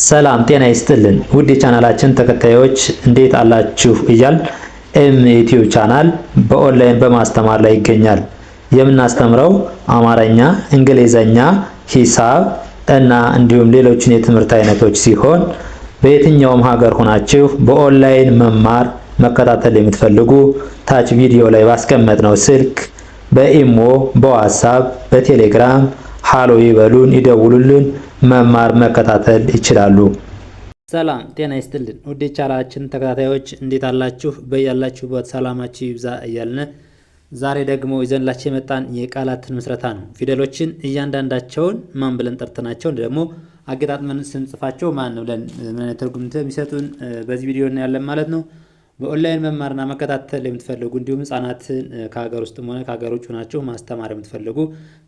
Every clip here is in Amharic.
ሰላም ጤና ይስጥልን ውድ የቻናላችን ተከታዮች እንዴት አላችሁ እያል ዩቲዩብ ቻናል በኦንላይን በማስተማር ላይ ይገኛል። የምናስተምረው አማርኛ፣ እንግሊዘኛ፣ ሂሳብ እና እንዲሁም ሌሎችን የትምህርት አይነቶች ሲሆን በየትኛውም ሀገር ሆናችሁ በኦንላይን መማር መከታተል የምትፈልጉ ታች ቪዲዮ ላይ ባስቀመጥነው ስልክ በኢሞ፣ በዋትስአፕ፣ በቴሌግራም ሃሎ ይበሉን፣ ይደውሉልን፣ መማር መከታተል ይችላሉ። ሰላም ጤና ይስጥልን ውድ የቻናላችን ተከታታዮች እንዴት አላችሁ? በያላችሁበት ሰላማችሁ ይብዛ እያልን ዛሬ ደግሞ ይዘንላችሁ የመጣን የቃላትን ምስረታ ነው። ፊደሎችን እያንዳንዳቸውን ማን ብለን ጠርተናቸው ደግሞ አገጣጥመን ስንጽፋቸው ማን ብለን ምን አይነት ትርጉም እንደሚሰጡን በዚህ ቪዲዮ እናያለን ማለት ነው። በኦንላይን መማርና መከታተል የምትፈልጉ እንዲሁም ህጻናትን ከሀገር ውስጥም ሆነ ከሀገር ውጭ ሆናችሁ ማስተማር የምትፈልጉ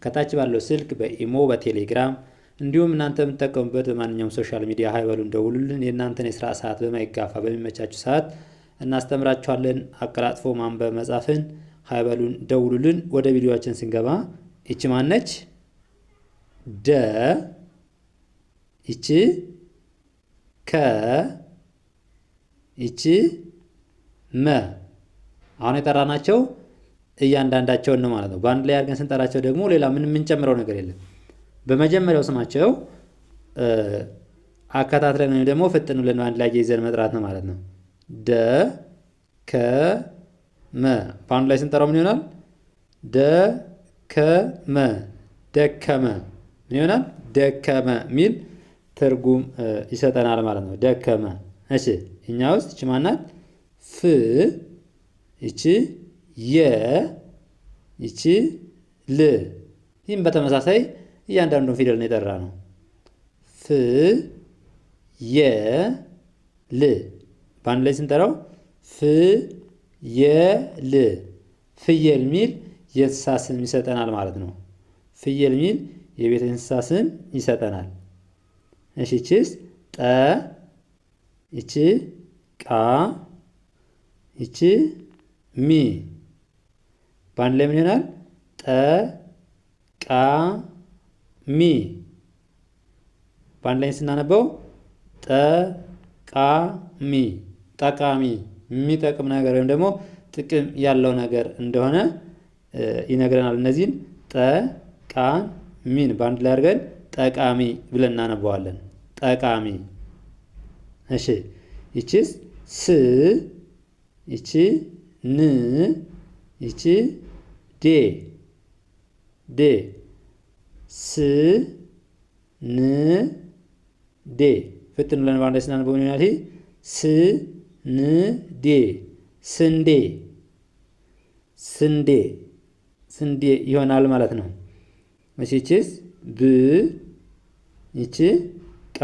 ከታች ባለው ስልክ በኢሞ፣ በቴሌግራም እንዲሁም እናንተ የምትጠቀሙበት በማንኛውም ሶሻል ሚዲያ ሀይበሉን ደውሉልን። የእናንተን የስራ ሰዓት በማይጋፋ በሚመቻችሁ ሰዓት እናስተምራችኋለን። አቀላጥፎ ማንበብ መጻፍን ሀይበሉን ደውሉልን። ወደ ቪዲዮአችን ስንገባ ይቺ ማነች? ደ፣ ይቺ ከ፣ ይቺ መ። አሁን የጠራናቸው እያንዳንዳቸውን ነው ማለት ነው። በአንድ ላይ አድርገን ስንጠራቸው ደግሞ ሌላ ምንም የምንጨምረው ነገር የለም። በመጀመሪያው ስማቸው አከታትለን ወይም ደግሞ ፍጥን ብለን አንድ ላይ ይዘን መጥራት ነው ማለት ነው። ደ፣ ከ፣ መ። በአንድ ላይ ስንጠራው ምን ይሆናል? ደ፣ ከ፣ መ፣ ደከመ። ምን ይሆናል? ደከመ ሚል ትርጉም ይሰጠናል ማለት ነው። ደከመ። እሺ እኛ ውስጥ እቺ ማናት? ፍ፣ እቺ የ፣ እቺ ል። ይህም በተመሳሳይ እያንዳንዱን ፊደል ነው የጠራ ነው። ፍ፣ የ፣ ል። በአንድ ላይ ስንጠራው ፍ፣ የ፣ ል፣ ፍየል ሚል የእንስሳ ስም ይሰጠናል ማለት ነው። ፍየል ሚል የቤት እንስሳ ስም ይሰጠናል። እሺ እቺስ? ጠ፣ እቺ ቃ፣ እቺ ሚ። በአንድ ላይ ምን ይሆናል? ጠ፣ ቃ፣ ሚ። በአንድ ላይ ስናነበው ጠቃሚ፣ ጠቃሚ፣ የሚጠቅም ነገር ወይም ደግሞ ጥቅም ያለው ነገር እንደሆነ ይነግረናል። እነዚህን ጠቃሚን በአንድ ላይ አድርገን ጠቃሚ ብለን እናነበዋለን። ጠቃሚ። እሺ ይቺስ? ስ፣ ይቺ ን፣ ይቺ ዴ። ዴ፣ ስ፣ ን፣ ዴ። ፍጥን ብለን በአንድ ላይ ስናነበው ምን ይሆናል? ስ፣ ን፣ ዴ፣ ስንዴ። ስንዴ፣ ስንዴ ይሆናል ማለት ነው። እሺ ይቺስ? ብ፣ ይቺ ቃ፣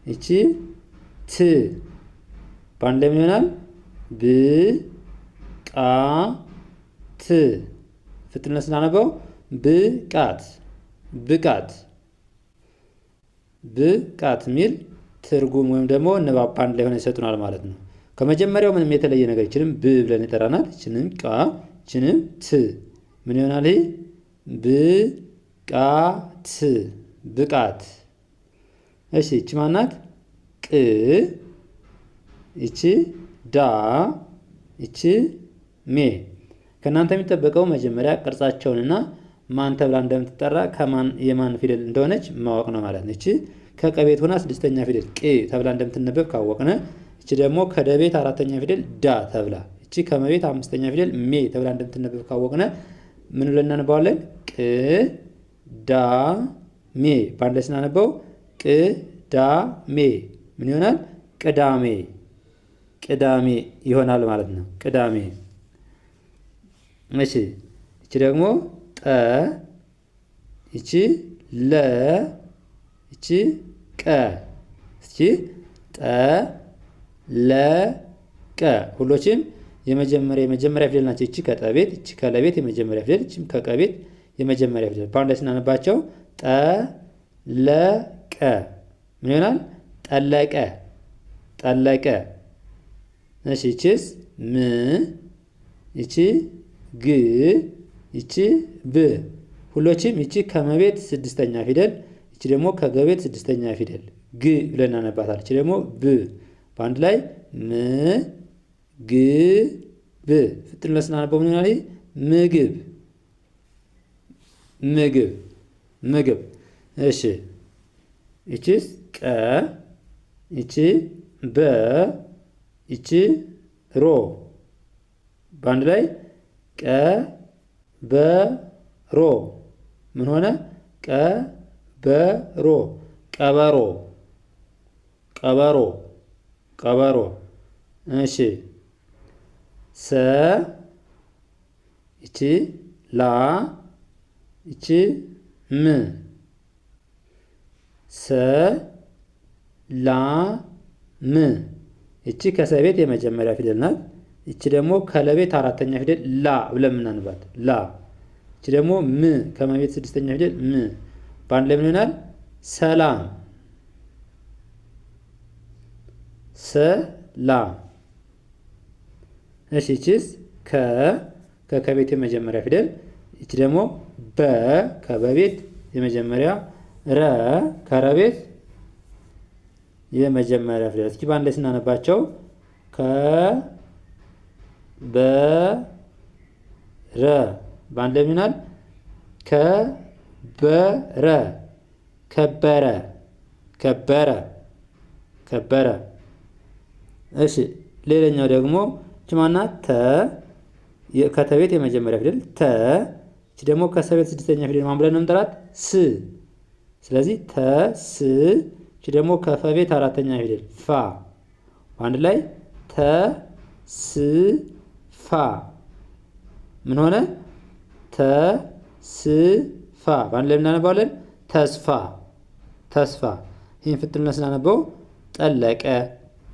ይቺ ት። በአንድ ላይ ምን ይሆናል? ብ፣ ቃ፣ ት። ፍጥነት ስናነበው ብቃት፣ ብቃት፣ ብቃት ሚል ትርጉም ወይም ደግሞ ንባብ በአንድ ላይ ሆነ ይሰጡናል ማለት ነው። ከመጀመሪያው ምንም የተለየ ነገር ይችልም ብ ብለን ይጠራናል። ይችንም ቃ፣ ይችንም ት። ምን ይሆናል? ብቃት፣ ብቃት። እሺ ይቺ ማናት? ቅ፣ ይቺ ዳ፣ ይቺ ሜ። ከእናንተ የሚጠበቀው መጀመሪያ ቅርጻቸውንና ማን ተብላ እንደምትጠራ ከማን የማን ፊደል እንደሆነች ማወቅ ነው ማለት ነው። እቺ ከቀቤት ሆና ስድስተኛ ፊደል ቅ ተብላ እንደምትነበብ ካወቅነ፣ እቺ ደግሞ ከደቤት አራተኛ ፊደል ዳ ተብላ፣ እቺ ከመቤት አምስተኛ ፊደል ሜ ተብላ እንደምትነበብ ካወቅነ ምን ብለን እናነባዋለን? ቅ፣ ዳ፣ ሜ። በአንድ ላይ ስናነበው ቅ፣ ዳ፣ ሜ ምን ይሆናል? ቅዳሜ፣ ቅዳሜ ይሆናል ማለት ነው። ቅዳሜ። እሺ እቺ ደግሞ ጠ፣ ይቺ ለ፣ ይቺ ቀ። እቺ ጠ፣ ለ፣ ቀ። ሁሎችም የመጀመሪያ ፊደል ናቸው። እቺ ከጠቤት፣ እቺ ከለቤት የመጀመሪያ ፊደል፣ እቺም ከቀቤት የመጀመሪያ ፊደል። በአንድ ላይ ስናነባቸው ጠ፣ ለ፣ ቀ ምን ይሆናል? ጠለቀ፣ ጠለቀ። እሺ ይቺስ? ም፣ ይቺ ግ፣ ይቺ ብ። ሁሎችም ይቺ ከመቤት ስድስተኛ ፊደል፣ ይቺ ደግሞ ከገቤት ስድስተኛ ፊደል ግ ብለን እናነባታለን። እቺ ደግሞ ብ በአንድ ላይ ምግብ ፍጥን ብለን ስናነበው ምን ይሆናል? ምግብ ምግብ ምግብ። እሺ ይቺስ ቀ፣ ይቺ በ፣ ይቺ ሮ በአንድ ላይ ቀ በሮ ምን ሆነ? ቀበሮ ቀበሮ ቀበሮ ቀበሮ። እሺ ሰ፣ ይቺ ላ፣ ይቺ ም፣ ሰ ላ ም። ይቺ ከሰቤት የመጀመሪያ ፊደል ናት። ይቺ ደግሞ ከለቤት አራተኛ ፊደል ላ ብለን የምናንባት ላ። ይቺ ደግሞ ም ከመቤት ስድስተኛ ፊደል ም። በአንድ ላይ ምን ይሆናል? ሰላም ሰላም። እሺ ይቺስ ከከቤት የመጀመሪያ ፊደል። ይቺ ደግሞ በ ከበቤት የመጀመሪያ፣ ረ ከረቤት የመጀመሪያ ፊደል። እስኪ በአንድ ላይ ስናነባቸው በረ በአንድ ላይ ይሆናል? ከበረ ከበረ ከበረ ከበረ። እሺ ሌላኛው ደግሞ እቺ ማናት? ተ ከተቤት የመጀመሪያ ፊደል ተ። እቺ ደግሞ ከሰቤት ስድስተኛ ፊደል ማን ብለን ነው የምንጠራት? ስ። ስለዚህ ተ ስ። እቺ ደግሞ ከፈቤት አራተኛ ፊደል ፋ። በአንድ ላይ ተ ስ ፋ ምን ሆነ? ተስፋ። በአንድ ላይ እናነባለን? ተስፋ ተስፋ። ይህን ፍጥነት ብለን ስናነበው ጠለቀ፣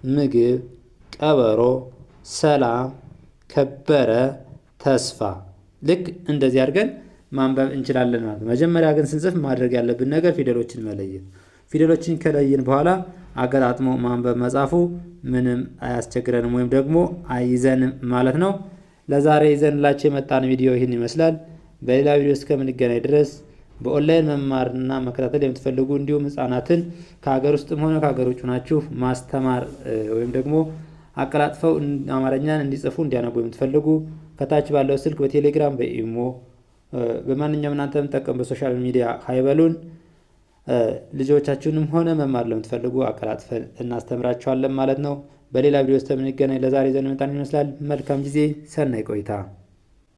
ምግብ፣ ቀበሮ፣ ሰላም፣ ከበረ፣ ተስፋ። ልክ እንደዚህ አድርገን ማንበብ እንችላለን ማለት ነው። መጀመሪያ ግን ስንጽፍ ማድረግ ያለብን ነገር ፊደሎችን መለየት። ፊደሎችን ከለየን በኋላ አገጣጥሞ ማንበብ መጻፉ ምንም አያስቸግረንም ወይም ደግሞ አይዘንም ማለት ነው። ለዛሬ ይዘንላችሁ የመጣን ቪዲዮ ይህን ይመስላል። በሌላ ቪዲዮ እስከምንገናኝ ድረስ በኦንላይን መማርና መከታተል የምትፈልጉ እንዲሁም ህፃናትን ከሀገር ውስጥም ሆነ ከሀገር ውጭ ናችሁ ማስተማር ወይም ደግሞ አቀላጥፈው አማርኛን እንዲጽፉ እንዲያነቡ የምትፈልጉ ከታች ባለው ስልክ በቴሌግራም በኢሞ በማንኛውም እናንተ የምትጠቀሙ በሶሻል ሚዲያ ሀይበሉን። ልጆቻችሁንም ሆነ መማር ለምትፈልጉ አቀላጥፈን እናስተምራችኋለን ማለት ነው። በሌላ ቪዲዮ እስከምንገናኝ ለዛሬ ይዘን የመጣን ይመስላል። መልካም ጊዜ፣ ሰናይ ቆይታ።